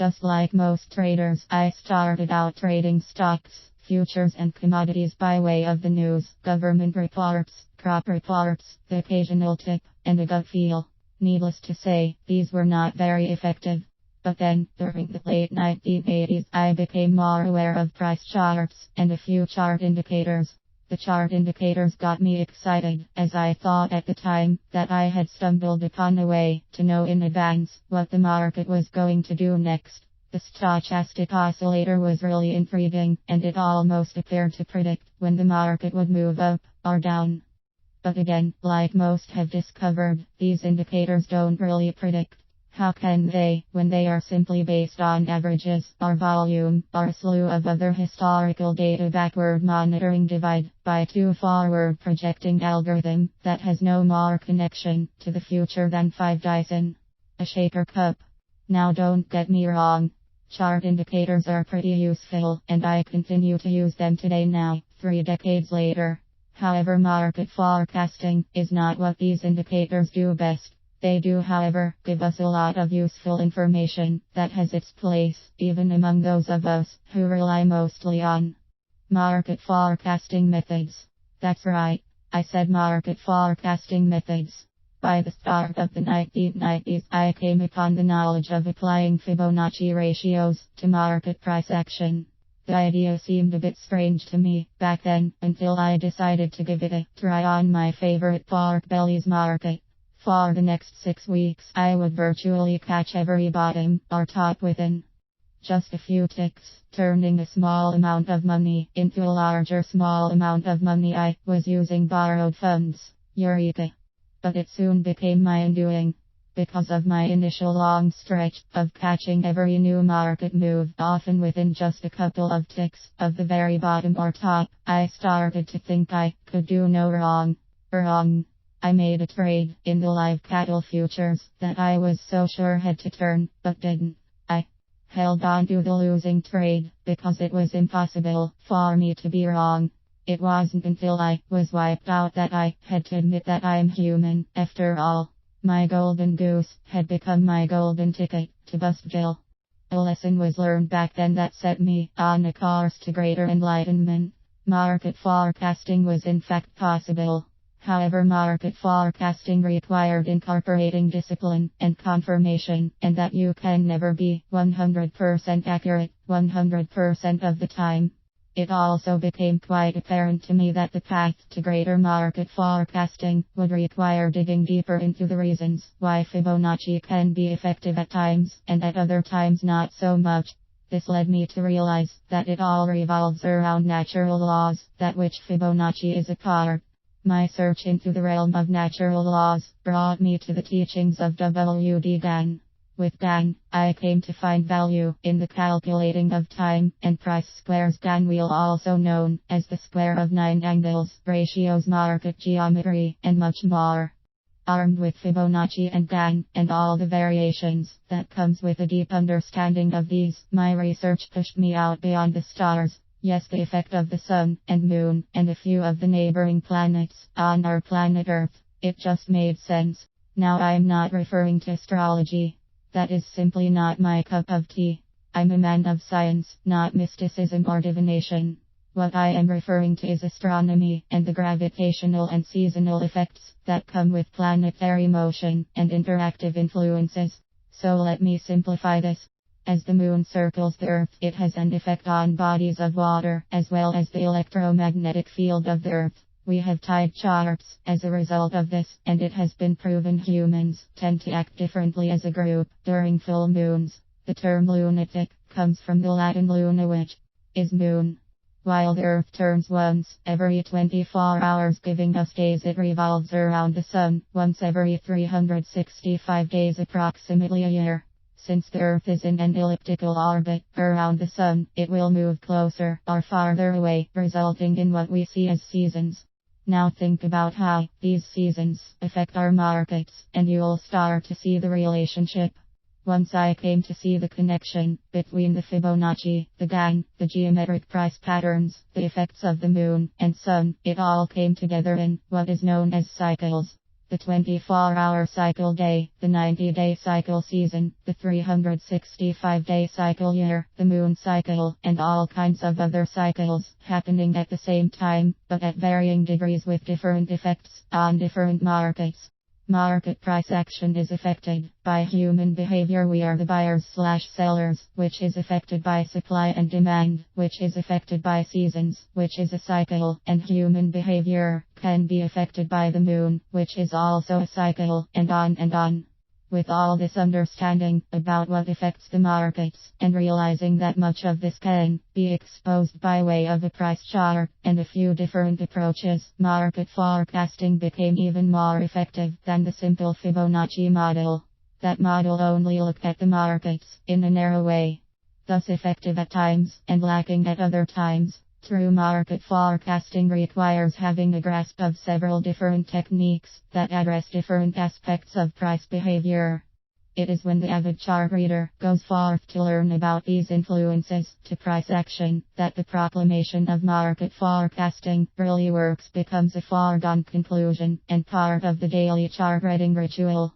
Just like most traders, I started out trading stocks, futures and commodities by way of the news, government reports, crop reports, the occasional tip, and a gut feel. Needless to say, these were not very effective. But then, during the late 1980s, I became more aware of price charts and a few chart indicators. The chart indicators got me excited, as I thought at the time that I had stumbled upon a way to know in advance what the market was going to do next. The stochastic oscillator was really intriguing, and it almost appeared to predict when the market would move up or down. But again, like most have discovered, these indicators don't really predict. How can they, when they are simply based on averages, or volume, or a slew of other historical data backward monitoring divided by two forward projecting algorithm that has no more connection to the future than 5 dice in a shaker cup? Now don't get me wrong. Chart indicators are pretty useful, and I continue to use them today now, 3 decades later. However, market forecasting is not what these indicators do best. They do, however, give us a lot of useful information that has its place, even among those of us who rely mostly on market forecasting methods. That's right, I said market forecasting methods. By the start of the 1990s, I came upon the knowledge of applying Fibonacci ratios to market price action. The idea seemed a bit strange to me back then, until I decided to give it a try on my favorite pork bellies market. For the next 6 weeks, I would virtually catch every bottom or top within just a few ticks, turning a small amount of money into a larger small amount of money. I was using borrowed funds. Eureka! But it soon became my undoing. Because of my initial long stretch of catching every new market move, often within just a couple of ticks of the very bottom or top, I started to think I could do no wrong. I made a trade in the live cattle futures that I was so sure had to turn, but didn't. I held on to the losing trade because it was impossible for me to be wrong. It wasn't until I was wiped out that I had to admit that I'm human, after all. My golden goose had become my golden ticket to bust Jill. A lesson was learned back then that set me on a course to greater enlightenment. Market forecasting was in fact possible. However, market forecasting required incorporating discipline and confirmation, and that you can never be 100% accurate 100% of the time. It also became quite apparent to me that the path to greater market forecasting would require digging deeper into the reasons why Fibonacci can be effective at times, and at other times not so much. This led me to realize that it all revolves around natural laws, that which Fibonacci is a part. My search into the realm of natural laws brought me to the teachings of W.D. Gann. With Gann, I came to find value in the calculating of time and price squares, Gann wheel, also known as the square of 9 angles, ratios, market geometry, and much more. Armed with Fibonacci and Gann, and all the variations that comes with a deep understanding of these, my research pushed me out beyond the stars. Yes, the effect of the sun and moon and a few of the neighboring planets on our planet Earth. It just made sense. Now I'm not referring to astrology. That is simply not my cup of tea. I'm a man of science, not mysticism or divination. What I am referring to is astronomy and the gravitational and seasonal effects that come with planetary motion and interactive influences. So let me simplify this. As the moon circles the Earth, it has an effect on bodies of water, as well as the electromagnetic field of the Earth. We have tide charts as a result of this, and it has been proven humans tend to act differently as a group during full moons. The term lunatic comes from the Latin luna, which is moon. While the Earth turns once every 24 hours, giving us days, it revolves around the sun once every 365 days, approximately a year. Since the Earth is in an elliptical orbit around the sun, it will move closer or farther away, resulting in what we see as seasons. Now think about how these seasons affect our markets, and you'll start to see the relationship. Once I came to see the connection between the Fibonacci, the Gann, the geometric price patterns, the effects of the moon and sun, it all came together in what is known as cycles. The 24-hour cycle day, the 90-day cycle season, the 365-day cycle year, the moon cycle, and all kinds of other cycles happening at the same time, but at varying degrees with different effects on different markets. Market price action is affected by human behavior. We are the buyers/sellers, which is affected by supply and demand, which is affected by seasons, which is a cycle, and human behavior can be affected by the moon, which is also a cycle, and on and on. With all this understanding about what affects the markets, and realizing that much of this can be exposed by way of a price chart and a few different approaches, market forecasting became even more effective than the simple Fibonacci model. That model only looked at the markets in a narrow way, thus effective at times and lacking at other times. True market forecasting requires having a grasp of several different techniques that address different aspects of price behavior. It is when the avid chart reader goes forth to learn about these influences to price action that the proclamation of market forecasting really works, becomes a foregone conclusion, and part of the daily chart reading ritual.